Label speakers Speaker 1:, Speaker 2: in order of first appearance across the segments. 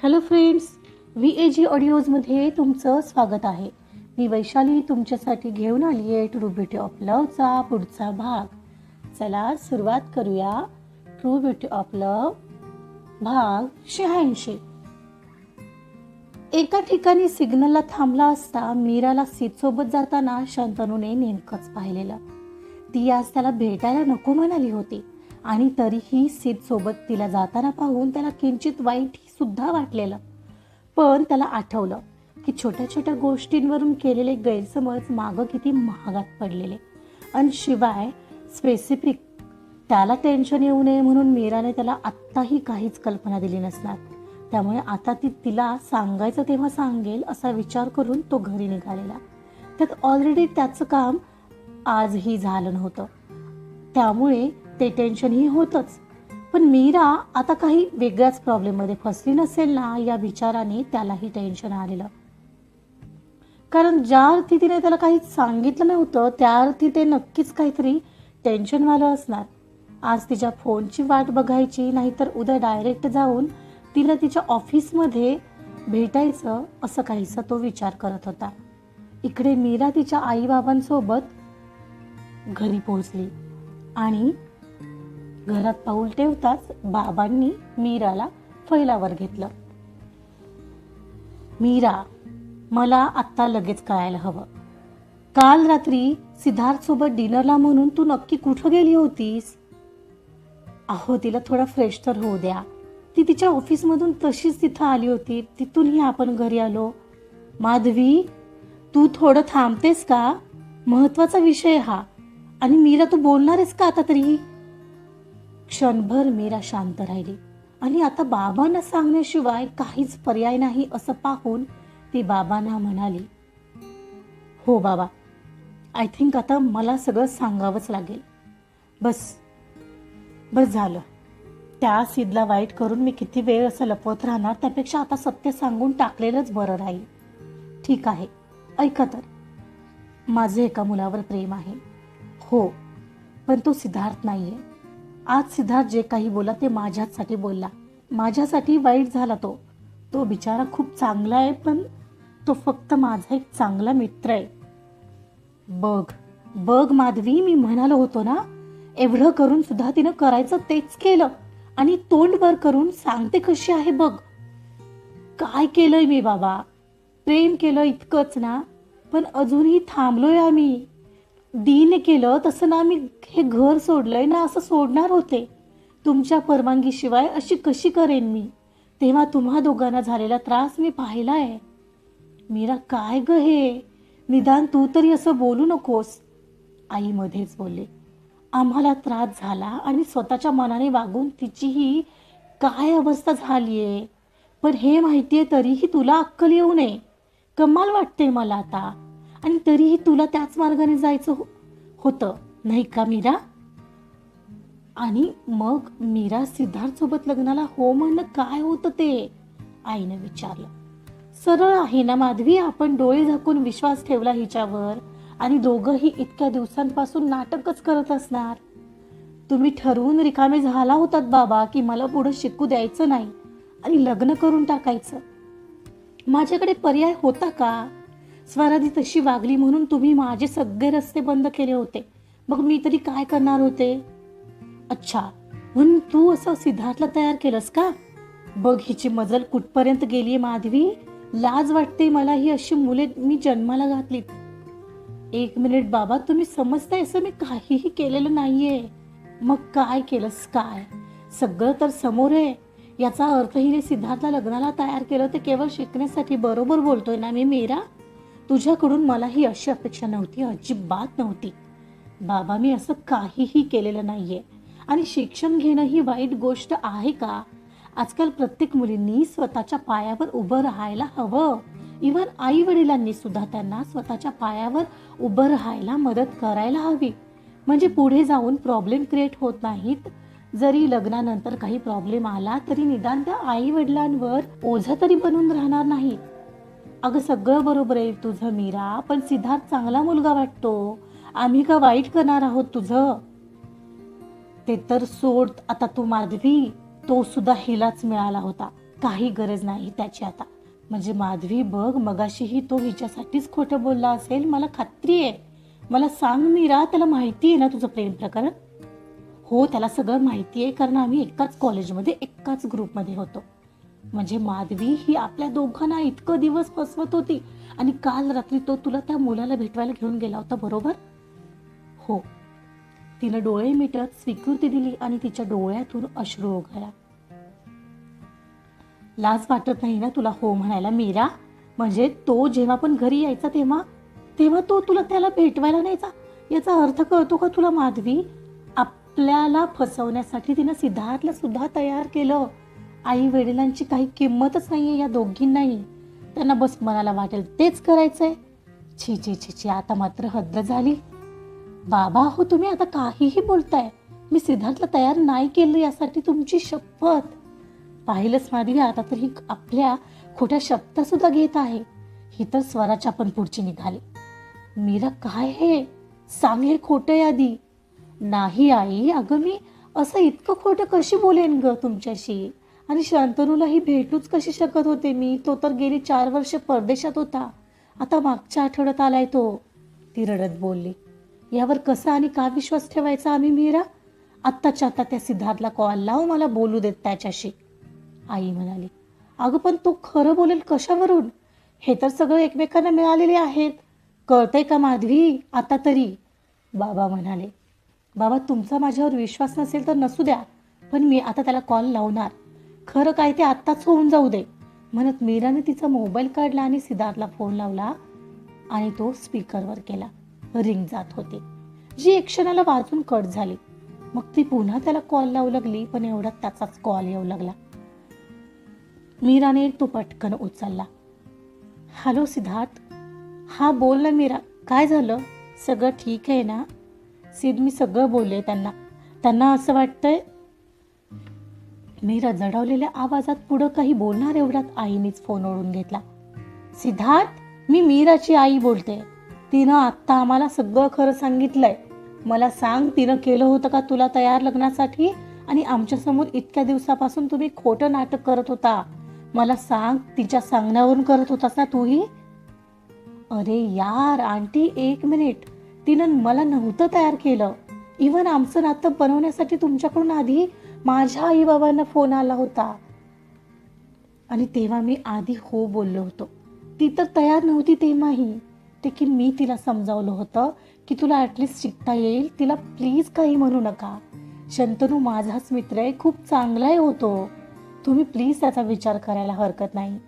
Speaker 1: Hello friends, VAG ऑडिओजमध्ये तुमचं स्वागत आहे. मी वैशाली तुमच्यासाठी घेऊन आली आहे ट्रू ब्युटी ऑफ लव्हचा पुढचा भाग. चला सुरुवात करूया. ट्रू ब्युटी ऑफ लव्ह भाग 86. एका ठिकाणी सिग्नलला थांबला असता मीराला सीतसोबत जाताना शंतनूने नेमकंच पाहिलेलं. ती आज त्याला भेटायला नको म्हणाली होती आणि तरीही सीतसोबत तिला जाताना पाहून त्याला किंचित वाईट सुद्धा वाटलेलं. पण त्याला आठवलं की छोट्या छोट्या गोष्टींवरून केलेले गैरसमज मागं किती महागात पडलेले. आणि शिवाय स्पेसिफिक त्याला टेन्शन येऊ नये म्हणून मीराने त्याला आत्ताही काहीच कल्पना दिली नसणार. त्यामुळे आता ती तिला सांगायचं तेव्हा सांगेल असा विचार करून तो घरी निघालेला. त्यात ऑलरेडी त्याचं काम आजही झालं नव्हतं, त्यामुळे ते टेन्शनही होतंच. पण मीरा आता काही वेगळ्याच प्रॉब्लेममध्ये फसली नसेल ना या विचाराने त्यालाही टेन्शन आलेलं. कारण ज्या अर्थी तिने त्याला काही सांगितलं नव्हतं त्या अर्थी ते नक्कीच काहीतरी टेन्शनवालं असणार. आज तिच्या फोनची वाट बघायची, नाहीतर उद्या डायरेक्ट जाऊन तिला तिच्या ऑफिसमध्ये भेटायचं असं काहीसा तो विचार करत होता. इकडे मीरा तिच्या आईबाबांसोबत घरी पोहोचली आणि घरात पाऊल ठेवताच बाबांनी मीराला फैलावर घेतलं. मीरा, मला आत्ता लगेच कळायला हवं. काल रात्री सिद्धार्थ सोबत डिनरला म्हणून तू नक्की कुठं गेली होतीस? अहो, तिला थोडा फ्रेश तर होऊ द्या. ती तिच्या ऑफिसमधून तशीच तिथं आली होती, तिथूनही आपण घरी आलो. माधवी, तू थोडं थांबतेस का? महत्वाचा विषय हा. आणि मीरा, तू बोलणार आहेस का आता तरी? क्षणभर मीरा शांत राहिली आणि आता बाबांना सांगण्याशिवाय काहीच पर्याय नाही असं पाहून ती बाबांना म्हणाली, हो बाबा, आय थिंक आता मला सगळं सांगावंच लागेल. बस झालं. त्या सिद्धला वाईट करून मी किती वेळ असं लपवत राहणार, त्यापेक्षा आता सत्य सांगून टाकलेलंच बरं राहील. ठीक आहे, ऐका तर. माझे एका मुलावर प्रेम आहे. हो, पण तो सिद्धार्थ नाहीये. आज सिद्धार्थ जे काही बोला ते माझ्यासाठी बोलला. माझ्यासाठी वाईट झाला. तो बिचारा खूप चांगला आहे, पण तो फक्त माझा एक चांगला मित्र आहे. बघ माधवी, मी म्हणालो होतो ना, एवढं करून सुद्धा तिनं करायचं तेच केलं आणि तोंड वर करून सांगते कशी आहे बघ. काय केलंय मी बाबा? प्रेम केलं इतकंच ना, पण अजूनही थांबलोय आम्ही. डीने केलं तसं ना, मी हे घर सोडलंय ना असं सोडणार होते. तुमच्या परवानगीशिवाय अशी कशी करेन मी? तेव्हा तुम्हा दोघांना झालेला त्रास मी पाहिलाय. मीरा, काय ग हे? निदान तू तरी असं बोलू नकोस. आई मध्येच बोलले, आम्हाला त्रास झाला आणि स्वतःच्या मनाने वागून तिचीही काय अवस्था झालीये. पण हे माहितीये तरीही तुला अक्कल येऊ नये. कमाल वाटते मला आता. आणि तरीही तुला त्याच मार्गाने जायचं होतं नाही का मीरा? आणि मग मीरा सिद्धार्थ सोबत लग्नाला हो म्हणणं काय होतं ते? आईने विचारलं. सरळ आहे ना माधवी, आपण डोळे झाकून विश्वास ठेवला हिच्यावर आणि दोघंही इतक्या दिवसांपासून नाटकच करत असणार. तुम्ही ठरवून रिकामे झाला होतात बाबा की मला पुढे शिकू द्यायचं नाही आणि लग्न करून टाकायचं. माझ्याकडे पर्याय होता का? स्वराधी तशी वागली म्हणून तुम्ही माझे सगळे रस्ते बंद केले होते. मग मी तरी काय करणार होते? अच्छा, म्हणून तू असं सिद्धार्थला तयार केलंस का? बघ हिची मजल कुठपर्यंत गेलीये माधवी. लाज वाटते मला, ही अशी मुले मी जन्माला घातलीत. एक मिनिट बाबा, तुम्ही समजताय असं मी काहीही केलेलं नाहीये. मग काय केलंस काय? सगळं तर समोर आहे. याचा अर्थ हिने सिद्धार्थला लग्नाला तयार केलं ते केवळ शिकण्यासाठी. बरोबर बोलतोय ना मी मीरा? तुझ्याकडून मला ही अशी अपेक्षा नव्हती, अजिबात नव्हती. बाबा, मी असं काहीही केलेलं नाहीये. आणि शिक्षण घेणं ही वाईट गोष्ट आहे का? आजकाल प्रत्येक मुलींनी स्वतःच्या पायावर उभं राहायला हवं. इव्हन आई वडिलांनी सुद्धा त्यांना स्वतःच्या पायावर उभं राहायला मदत करायला हवी. म्हणजे पुढे जाऊन प्रॉब्लेम क्रिएट होत नाहीत. जरी लग्नानंतर काही प्रॉब्लेम आला तरी निदान त्या आई वडिलांवर ओझं तरी बनून राहणार नाही. अगं, सगळं बरोबर आहे तुझं मीरा, पण सिद्धार्थ चांगला मुलगा वाटतो. आम्ही का वाईट करणार आहोत तुझं? ते तर सोड आता तू माधवी, तो सुद्धा हिलाच मिळाला होता. काही गरज नाही त्याची आता. म्हणजे माधवी बघ, मगाशीही तो हिच्यासाठीच खोटं बोलला असेल, मला खात्री आहे. मला सांग मीरा, त्याला माहिती आहे ना तुझं प्रेम प्रकरण? हो, त्याला सगळं माहिती आहे, कारण आम्ही एकाच कॉलेजमध्ये एकाच ग्रुपमध्ये होतो. म्हणजे माधवी ही आपल्या दोघांना इतकं दिवस फसवत होती, आणि काल रात्री तो तुला त्या मुलाला भेटवायला घेऊन गेला होता, बरोबर? हो. तिनं डोळे मिटत स्वीकृती दिली आणि तिच्या डोळ्यातून अश्रू ओघळला. लाज वाटत नाही ना तुला हो म्हणायला मीरा? म्हणजे तो जेव्हा पण घरी यायचा तेव्हा तेव्हा तो तुला त्याला भेटवायला न्यायचा, याचा अर्थ कळतो का तुला माधवी? आपल्याला फसवण्यासाठी तिनं सिद्धार्थला सुद्धा तयार केलं. आई वडिलांची काही किंमतच नाहीये या दोघींनाही. त्यांना बस मनाला वाटेल तेच करायचंय. छी छी छी छी, आता मात्र हद्द झाली. बाबा हो, तुम्ही आता काहीही बोलताय. मी सिद्धार्थला तयार नाही केलं यासाठी तुमची शपथ. पाहिलंच माधवी, आता तर ही आपल्या खोट्या शब्द सुद्धा घेत आहे. ही तर स्वराच्या पण पुढची निघाली. मीरा काय हे सांग, हे खोटं आहे आधी. नाही आई, अगं मी असं इतकं खोटं कशी बोलेन ग तुमच्याशी? आणि शांतनूलाही भेटूच कशी शकत होते मी? तो तर गेली 4 वर्ष परदेशात होता. आता मागच्या आठवड्यात आलाय तो. ती रडत बोलली. यावर कसा आणि का विश्वास ठेवायचा आम्ही मीरा? आत्ताच्या आता त्या सिद्धार्थला कॉल लाव, मला बोलू देत त्याच्याशी. आई म्हणाली. अगं पण तो खरं बोलेल कशावरून? हे तर सगळं एकमेकांना मिळालेले आहेत. कळतंय का माधवी आता तरी? बाबा म्हणाले. बाबा, तुमचा माझ्यावर विश्वास नसेल तर नसू द्या, पण मी आता त्याला कॉल लावणार. खरं काय ते आत्ताच होऊन जाऊ दे, म्हणत मीराने तिचा मोबाईल काढला आणि सिद्धार्थला फोन लावला आणि तो स्पीकरवर केला. रिंग जात होती, जी एक क्षणाला वाजून कट झाली. मग ती पुन्हा त्याला कॉल लावू लागली, पण एवढ्यात त्याचाच कॉल येऊ लागला. मीराने तो पटकन उचलला. हॅलो सिद्धार्थ. हा बोल ना मीरा, काय झालं? सगळं ठीक आहे ना? सिद्ध, मी सगळं बोलले त्यांना. त्यांना असं वाटतंय. मीरा जडवलेल्या आवाजात पुढं काही बोलणार एवढ्यात आईनेच फोन ओढून घेतला. सिद्धार्थ, मी मीराची आई बोलते. तिनं आत्ता आम्हाला सगळं खरं सांगितलंय. मला सांग, तिनं केलं होतं का तुला तयार लग्नासाठी? आणि आमच्या समोर इतक्या दिवसापासून तुम्ही खोटं नाटक करत होता. मला सांग, तिच्या सांगण्यावरून करत होतास ना तूही? अरे यार आंटी, 1 मिनिट. तिनं मला नव्हतं तयार केलं. इव्हन आमचं नातं बनवण्यासाठी तुमच्याकडून आधी माझ्या आई बाबांना फोन आला होता, आणि तेव्हा मी आधी हो बोललो होतो. ती तर तयार नव्हती तेव्हाही. ते की मी तिला समजावलं होतं की तुला ॲटलिस्ट शिकता येईल, तिला प्लीज काही म्हणू नका. शंतनू माझाच मित्र आहे, खूप चांगलाही होतो. तुम्ही प्लीज त्याचा विचार करायला हरकत नाही.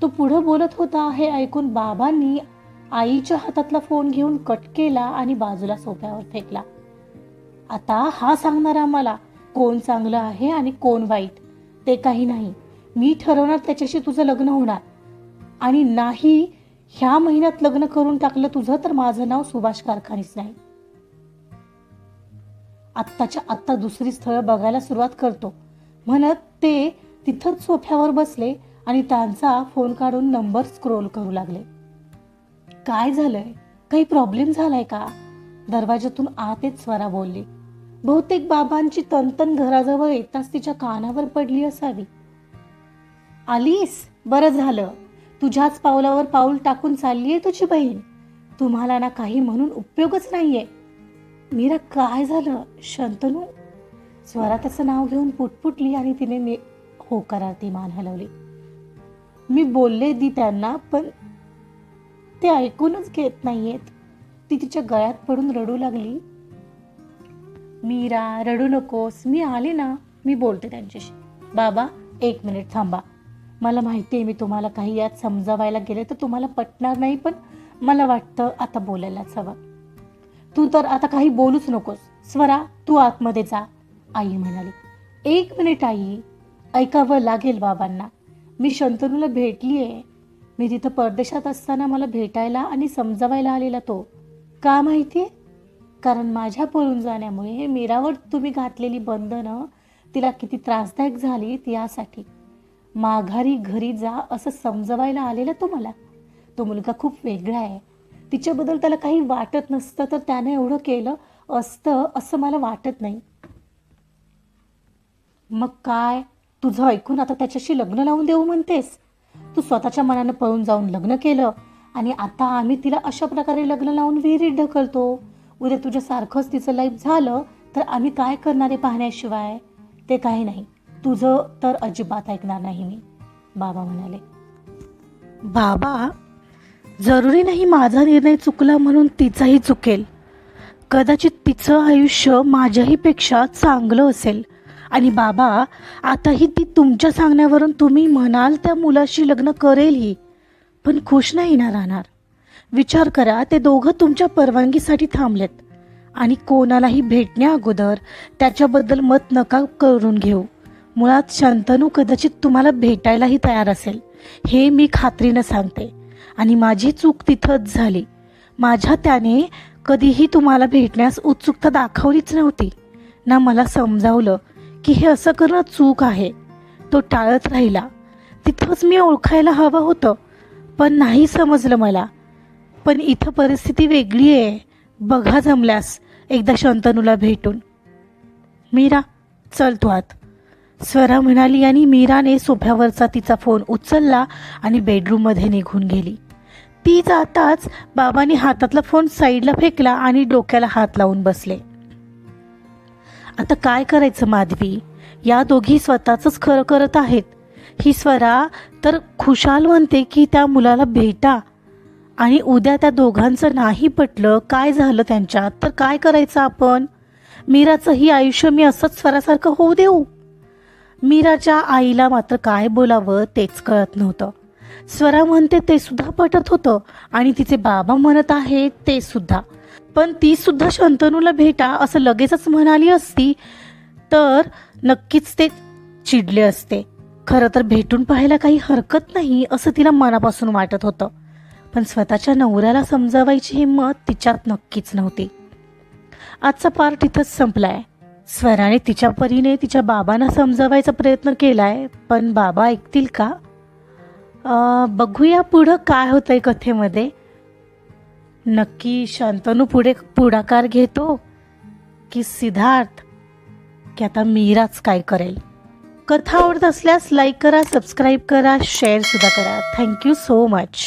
Speaker 1: तो पुढं बोलत होता हे ऐकून बाबांनी आईच्या हातातला फोन घेऊन कट केला आणि बाजूला सोफ्यावर फेकला. आता हा सांगणार आम्हाला कोण चांगलं आहे आणि कोण वाईट? ते काही नाही. मी ठरवणार त्याच्याशी तुझं लग्न होणार, आणि नाही ह्या महिन्यात लग्न करून टाकलं तुझं तर माझं नाव सुभाष कारखानीच नाही. आत्ताच्या आत्ता दुसरी स्थळं बघायला सुरुवात करतो, म्हणत ते तिथंच सोफ्यावर बसले आणि त्यांचा फोन काढून नंबर स्क्रोल करू लागले. काय झालंय? काही प्रॉब्लेम झालाय का? दरवाजातून आत येत स्वरा बोलली. बहुतेक बाबांची तनतन घराजवळ येताच तिच्या कानावर पडली असावी. आलीस? बरं झालं. तुझ्याच पावलावर पाऊल टाकून चाललीये तुझी बहीण. तुम्हाला ना काही म्हणून उपयोगच नाहीये. मीरा, काय झालं? शंतनू. स्वरा त्याचं नाव घेऊन पुटपुटली आणि तिने होकारार्थी मान हलवली. मी बोलले दी त्यांना, पण ते ऐकूनच घेत नाहीयेत. ती तिच्या गळ्यात पडून रडू लागली. मीरा, रडू नकोस, मी आले ना, मी बोलते त्यांच्याशी. बाबा, 1 मिनिट थांबा. मला माहिती आहे मी तुम्हाला काही यात समजावायला गेले तर तुम्हाला पटणार नाही, पण मला वाटतं आता बोलायलाच हवं. तू तर आता काही बोलूच नकोस. स्वरा, तू आतमध्ये जा, आई म्हणाली. 1 मिनिट आई, ऐकावं लागेल बाबांना. मी शंतनूला भेटलीये. मी तिथं परदेशात असताना मला भेटायला आणि समजावायला आलेला तो. का माहितीये? कारण माझ्या पळून जाण्यामुळे मीरावर तुम्ही घातलेली बंधनं तिला किती त्रासदायक झाली यासाठी. माघारी घरी जा असं समजवायला आलेला तो मला. तो मुलगा खूप वेगळा आहे. तिच्याबद्दल त्याला काही वाटत नसतं तर त्याने एवढं केलं असतं असं मला वाटत नाही. मग काय? तुझं ऐकून आता त्याच्याशी लग्न लावून देऊ म्हणतेस? तू स्वतःच्या मनानं पळून जाऊन लग्न केलं आणि आता आम्ही तिला अशा प्रकारे लग्न लावून विहिरीत ढकलतो. उद्या तुझ्यासारखंच तिचं लाईफ झालं तर आम्ही काय करणार आहे पाहण्याशिवाय? ते काही नाही, तुझं तर अजिबात ऐकणार नाही मी, बाबा म्हणाले. बाबा, जरुरी नाही माझा निर्णय चुकला म्हणून तिचाही चुकेल. कदाचित तिचं आयुष्य माझ्याही पेक्षा चांगलं असेल. आणि बाबा, आताही ती तुमच्या सांगण्यावरून तुम्ही म्हणाल त्या मुलाशी लग्न करेलही, पण खुश नाही ना राहणार. विचार करा, ते दोघं तुमच्या परवानगीसाठी थांबलेत आणि कोणालाही भेटण्या अगोदर त्याच्याबद्दल मत नका करून घेऊ. मुळात शंतनू कदाचित तुम्हाला भेटायलाही तयार असेल, हे मी खात्रीनं सांगते. आणि माझी चूक तिथंच झाली. माझ्या त्याने कधीही तुम्हाला भेटण्यास उत्सुकता दाखवलीच नव्हती, ना मला समजावलं की हे असं करणं चूक आहे. तो टाळत राहिला. तिथंच मी ओळखायला हवं होतं, पण नाही समजलं मला. पण इथं परिस्थिती वेगळी आहे. बघा जमल्यास एकदा शंतनूला भेटून. मीरा, चल तू आत, स्वरा म्हणाली आणि मीराने सोफ्यावरचा तिचा फोन उचलला आणि बेडरूममध्ये निघून गेली. ती जाताच बाबांनी हातातला फोन साईडला फेकला आणि डोक्याला हात लावून बसले. आता काय करायचं माधवी? या दोघी स्वतःच खरं करत आहेत. ही स्वरा तर खुशाल म्हणते की त्या मुलाला भेटा, आणि उद्या त्या दोघांचं नाही पटलं, काय झालं त्यांच्यात, तर काय करायचं आपण? मीराचंही आयुष्य मी असंच स्वरासारखं होऊ देऊ? मीराच्या आईला मात्र काय बोलावं तेच कळत नव्हतं. स्वरा म्हणते ते सुद्धा पटत होतं आणि तिचे बाबा म्हणत आहेत ते सुद्धा. पण ती सुद्धा शंतनूला भेटा असं लगेचच म्हणाली असती तर नक्कीच ते चिडले असते. खरं तर भेटून पाहायला काही हरकत नाही असं तिला मनापासून वाटत होतं, पण स्वतःच्या नवऱ्याला समजावायची हिंमत तिच्यात नक्कीच नव्हती. आजचा पार्ट इथंच संपलाय. स्वराने तिच्या परीने तिच्या बाबांना समजावायचा प्रयत्न केलाय, पण बाबा ऐकतील का? बघूया पुढं काय होतंय कथेमध्ये. नक्की शंतनू पुढे पुढाकार घेतो की सिद्धार्थ, की आता मीराच काय करेल? कथा आवडत असल्यास लाईक करा, सबस्क्राईब करा, शेअर सुद्धा करा. Thank you so much.